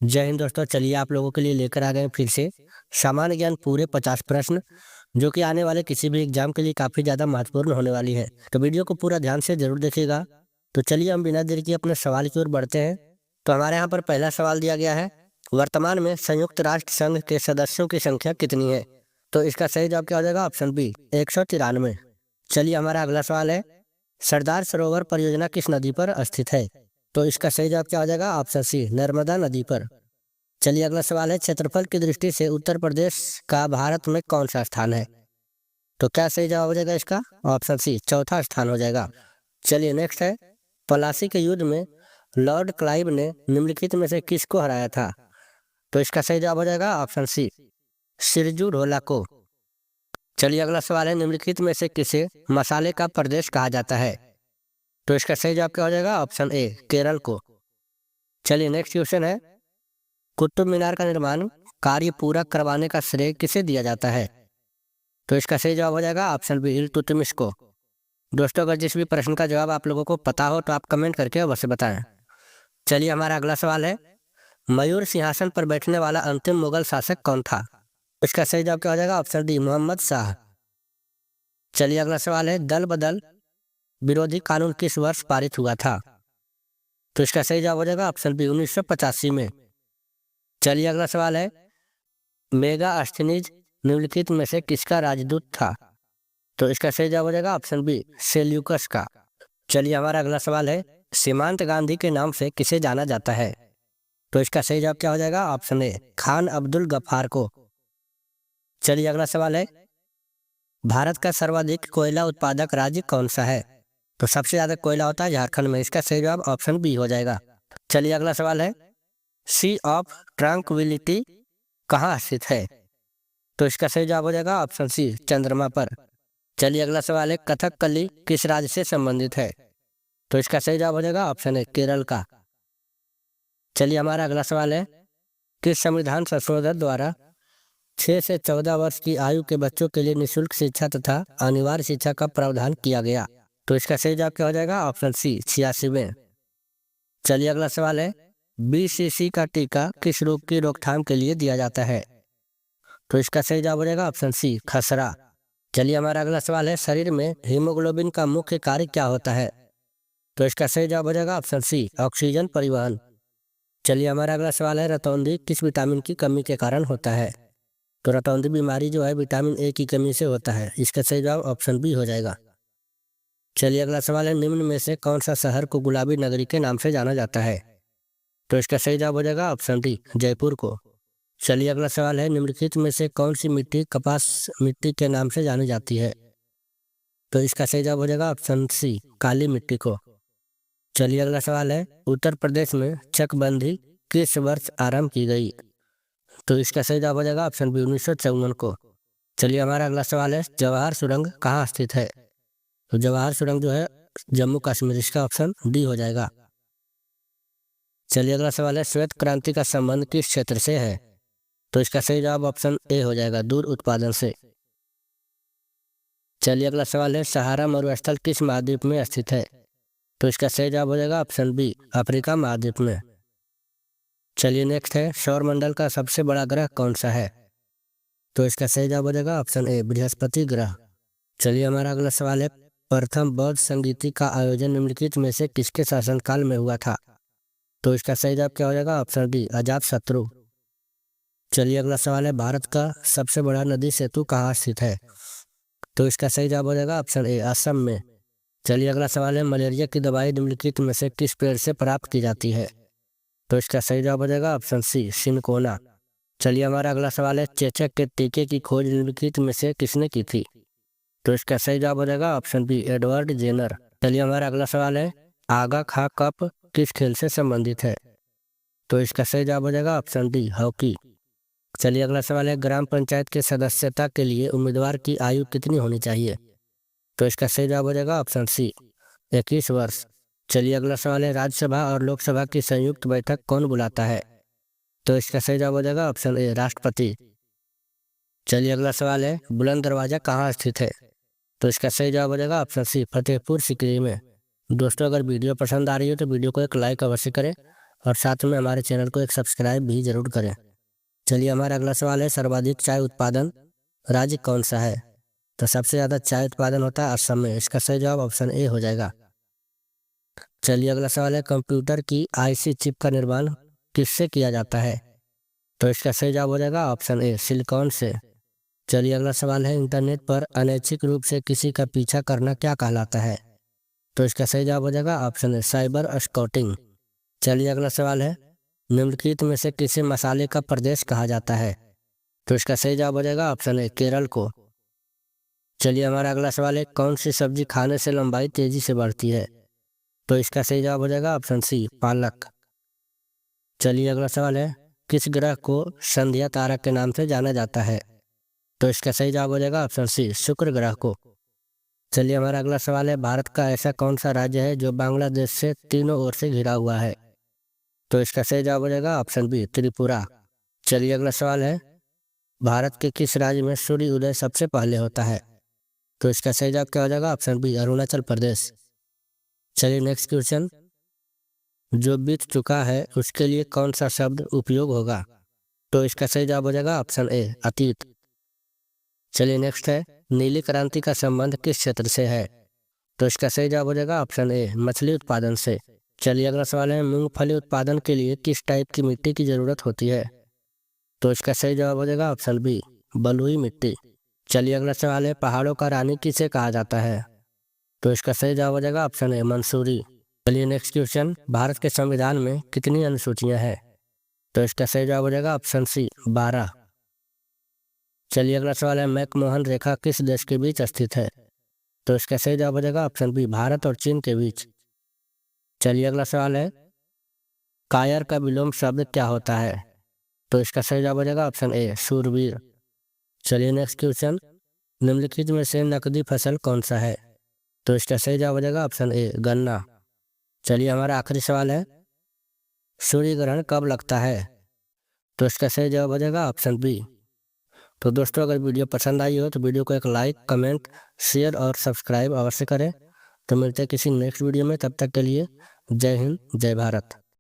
जय हिंद दोस्तों। चलिए आप लोगों के लिए लेकर आ गए हैं फिर से सामान्य ज्ञान पूरे 50 प्रश्न, जो कि आने वाले किसी भी एग्जाम के लिए काफी ज्यादा महत्वपूर्ण होने वाली है। तो वीडियो को पूरा ध्यान से जरूर देखिएगा। तो चलिए हम बिना देर किए अपने सवाल की ओर बढ़ते हैं। तो हमारे यहाँ पर पहला सवाल दिया गया है, वर्तमान में संयुक्त राष्ट्र संघ के सदस्यों की संख्या कितनी है? तो इसका सही जवाब क्या हो जाएगा? Option B 193। चलिए हमारा अगला सवाल है, सरदार सरोवर परियोजना किस नदी पर स्थित है? तो इसका सही जवाब क्या हो जाएगा? ऑप्शन सी नर्मदा नदी पर। चलिए अगला सवाल है, क्षेत्रफल की दृष्टि से उत्तर प्रदेश का भारत में कौन सा स्थान है? तो क्या सही जवाब हो जाएगा इसका? ऑप्शन सी चौथा स्थान हो जाएगा। चलिए नेक्स्ट है, पलासी के युद्ध में लॉर्ड क्लाइव ने निम्नलिखित में से किसको हराया था? तो इसका सही जवाब हो जाएगा ऑप्शन सी सिरजू ढोला को। चलिए अगला सवाल है, निम्नलिखित में से किसे मसाले का प्रदेश कहा जाता है? तो इसका सही जवाब क्या हो जाएगा? ऑप्शन ए केरल को। चलिए नेक्स्ट क्वेश्चन है, कुतुब मीनार का निर्माण कार्य पूरा करवाने का श्रेय किसे दिया जाता है? तो इसका सही जवाब हो जाएगा ऑप्शन बी इल्तुतमिश को। दोस्तों, अगर जिस भी प्रश्न का जवाब आप लोगों को पता हो तो आप कमेंट करके अवश्य बताएं। चलिए हमारा अगला सवाल है, मयूर सिंहासन पर बैठने वाला अंतिम मुगल शासक कौन था? इसका सही जवाब क्या हो जाएगा? Option D Mohammad Shah. चलिए अगला सवाल है, दल बदल विरोधी कानून किस वर्ष पारित हुआ था? तो इसका सही जवाब हो जाएगा ऑप्शन बी 1985 में। चलिए अगला सवाल है, मेगास्थनीज निम्नलिखित में से किसका राजदूत था? तो इसका सही जवाब हो जाएगा ऑप्शन बी सेल्यूकस का। चलिए हमारा अगला सवाल है, सीमांत गांधी के नाम से किसे जाना जाता है? तो इसका सही जवाब क्या हो जाएगा? ऑप्शन ए खान अब्दुल गफ्फार को। चलिए अगला सवाल है, भारत का सर्वाधिक कोयला उत्पादक राज्य कौन सा है? तो सबसे ज्यादा कोयला होता है झारखंड में। इसका सही जवाब ऑप्शन बी हो जाएगा। चलिए अगला सवाल है, सी ऑफ ट्रैंक्विलिटी कहाँ स्थित है? तो इसका सही जवाब हो जाएगा ऑप्शन सी चंद्रमा पर। चलिए अगला सवाल है, कथकली किस राज्य से संबंधित है? तो इसका सही जवाब हो जाएगा ऑप्शन है केरल का। चलिए हमारा अगला सवाल है, किस संविधान संशोधन द्वारा 6 से 14 वर्ष की आयु के बच्चों के लिए निःशुल्क शिक्षा तथा अनिवार्य शिक्षा का प्रावधान किया गया? तो इसका सही जवाब क्या हो जाएगा? ऑप्शन सी 86 में। चलिए अगला सवाल है, बीसीसी का टीका किस रोग की रोकथाम के लिए दिया जाता है? तो इसका सही जवाब हो जाएगा ऑप्शन सी खसरा। चलिए हमारा अगला सवाल है, शरीर में हीमोग्लोबिन का मुख्य कार्य क्या होता है? तो इसका सही जवाब हो जाएगा ऑप्शन सी ऑक्सीजन परिवहन। चलिए हमारा अगला सवाल है, रतौंधी किस विटामिन की कमी के कारण होता है? तो रतौंधी बीमारी जो है विटामिन ए की कमी से होता है। इसका सही जवाब ऑप्शन बी हो जाएगा। चलिए अगला सवाल है, निम्न में से कौन सा शहर को गुलाबी नगरी के नाम से जाना जाता है? तो इसका सही जवाब हो जाएगा ऑप्शन डी जयपुर को। चलिए अगला सवाल है, निम्नलिखित में से कौन सी मिट्टी कपास मिट्टी के नाम से जानी जाती है? तो इसका सही जवाब हो जाएगा ऑप्शन सी काली मिट्टी को। चलिए अगला सवाल है, उत्तर प्रदेश में चकबंदी किस वर्ष आरंभ की गई? तो इसका सही जवाब हो जाएगा ऑप्शन बी 1954 को। चलिए हमारा अगला सवाल है, जवाहर सुरंग कहाँ स्थित है? तो जवाहर सुरंग जो है जम्मू कश्मीर। इसका ऑप्शन डी हो जाएगा। चलिए अगला सवाल है, श्वेत क्रांति का संबंध किस क्षेत्र से है? तो इसका सही जवाब ऑप्शन ए हो जाएगा दूध उत्पादन से। चलिए अगला सवाल है, सहारा मरुस्थल किस महाद्वीप में स्थित है? तो इसका सही जवाब हो जाएगा ऑप्शन बी अफ्रीका महाद्वीप में। चलिए नेक्स्ट है, सौरमंडल का सबसे बड़ा ग्रह कौन सा है? तो इसका सही जवाब हो जाएगा ऑप्शन ए बृहस्पति ग्रह। चलिए हमारा अगला सवाल है, प्रथम बौद्ध संगीति का आयोजन निम्नलिखित में से किसके शासनकाल में हुआ था? तो इसका सही जवाब क्या हो जाएगा? Option D Ajatashatru. चलिए अगला सवाल है, भारत का सबसे बड़ा नदी सेतु कहाँ स्थित है? तो इसका सही जवाब हो जाएगा ऑप्शन ए असम में। चलिए अगला सवाल है, मलेरिया की दवाई निम्नलिखित में से किस पेड़ से प्राप्त की जाती है? तो इसका सही जवाब हो जाएगा ऑप्शन सी सिनकोना। चलिए हमारा अगला सवाल है, चेचक के टीके की खोज निम्नलिखित में से किसने की थी? तो इसका सही जवाब हो जाएगा ऑप्शन बी एडवर्ड जेनर। चलिए हमारा अगला सवाल है, आगा खा कप किस खेल से संबंधित है? तो इसका सही जवाब हो जाएगा ऑप्शन डी हॉकी। चलिए अगला सवाल है, ग्राम पंचायत के सदस्यता के लिए उम्मीदवार की आयु कितनी होनी चाहिए? तो इसका सही जवाब हो जाएगा ऑप्शन सी 21 वर्ष। चलिए अगला सवाल है, राज्यसभा और लोकसभा की संयुक्त बैठक कौन बुलाता है? तो इसका सही जवाब हो जाएगा ऑप्शन ए राष्ट्रपति। चलिए अगला सवाल है, बुलंद दरवाजा कहाँ स्थित है? तो इसका सही जवाब हो जाएगा ऑप्शन सी फतेहपुर सीकरी में। दोस्तों, अगर वीडियो पसंद आ रही हो तो वीडियो को एक लाइक अवश्य करें और साथ में हमारे चैनल को एक सब्सक्राइब भी जरूर करें। चलिए हमारा अगला सवाल है, सर्वाधिक चाय उत्पादन राज्य कौन सा है? तो सबसे ज़्यादा चाय उत्पादन होता है असम में। इसका सही जवाब ऑप्शन ए हो जाएगा। चलिए अगला सवाल है, कंप्यूटर की आईसी चिप का निर्माण किससे किया जाता है? तो इसका सही जवाब हो जाएगा ऑप्शन ए, सिलिकॉन से। चलिए अगला सवाल है, इंटरनेट पर अनैच्छिक रूप से किसी का पीछा करना क्या कहलाता है? तो इसका सही जवाब हो जाएगा ऑप्शन ए, साइबर स्टॉकिंग। चलिए अगला सवाल है, निम्नलिखित में से किसे मसाले का प्रदेश कहा जाता है? तो इसका सही जवाब हो जाएगा ऑप्शन ए, केरल को। चलिए हमारा अगला सवाल है, कौन सी सब्जी खाने से लंबाई तेजी से बढ़ती है? तो इसका सही जवाब हो जाएगा ऑप्शन सी, पालक। चलिए अगला सवाल है, किस ग्रह को संध्या तारा के नाम से जाना जाता है? तो इसका सही जवाब हो जाएगा ऑप्शन सी, शुक्र ग्रह को। चलिए हमारा अगला सवाल है, भारत का ऐसा कौन सा राज्य है जो बांग्लादेश से तीनों ओर से घिरा हुआ है? तो इसका सही जवाब हो जाएगा ऑप्शन बी, त्रिपुरा। चलिए अगला सवाल है, भारत के किस राज्य में सूर्य उदय सबसे पहले होता है? तो इसका सही जवाब क्या हो जाएगा ऑप्शन बी, अरुणाचल प्रदेश। चलिए नेक्स्ट क्वेश्चन, जो बीत चुका है उसके लिए कौन सा शब्द उपयोग होगा? तो इसका सही जवाब हो जाएगा ऑप्शन ए, अतीत। चलिए नेक्स्ट है, नीली क्रांति का संबंध किस क्षेत्र से है? तो इसका सही जवाब हो जाएगा ऑप्शन ए, मछली उत्पादन से। चलिए अगला सवाल है, मूंगफली उत्पादन के लिए किस टाइप की मिट्टी की जरूरत होती है? तो इसका सही जवाब हो जाएगा ऑप्शन बी, बलुई मिट्टी। चलिए अगला सवाल है, पहाड़ों का रानी किसे कहा जाता है? तो इसका सही जवाब हो जाएगा ऑप्शन ए, मंसूरी। चलिए नेक्स्ट क्वेश्चन, भारत के संविधान में कितनी अनुसूचियां हैं? तो इसका सही जवाब हो जाएगा ऑप्शन सी, 12। चलिए अगला सवाल है, मैकमोहन रेखा किस देश के बीच स्थित है? तो इसका सही जवाब हो जाएगा ऑप्शन बी, भारत और चीन के बीच। चलिए अगला सवाल है, कायर का विलोम शब्द क्या होता है? तो इसका सही जवाब हो जाएगा ऑप्शन ए, शूरवीर। चलिए नेक्स्ट क्वेश्चन, निम्नलिखित में से नकदी फसल कौन सा है? तो इसका सही जवाब हो जाएगा ऑप्शन ए, गन्ना। चलिए हमारा आखिरी सवाल है, सूर्य ग्रहण कब लगता है? तो इसका सही जवाब हो जाएगा ऑप्शन बी। तो दोस्तों, अगर वीडियो पसंद आई हो तो वीडियो को एक लाइक, कमेंट, शेयर और सब्सक्राइब अवश्य करें। तो मिलते हैं किसी नेक्स्ट वीडियो में, तब तक के लिए जय हिंद, जय भारत।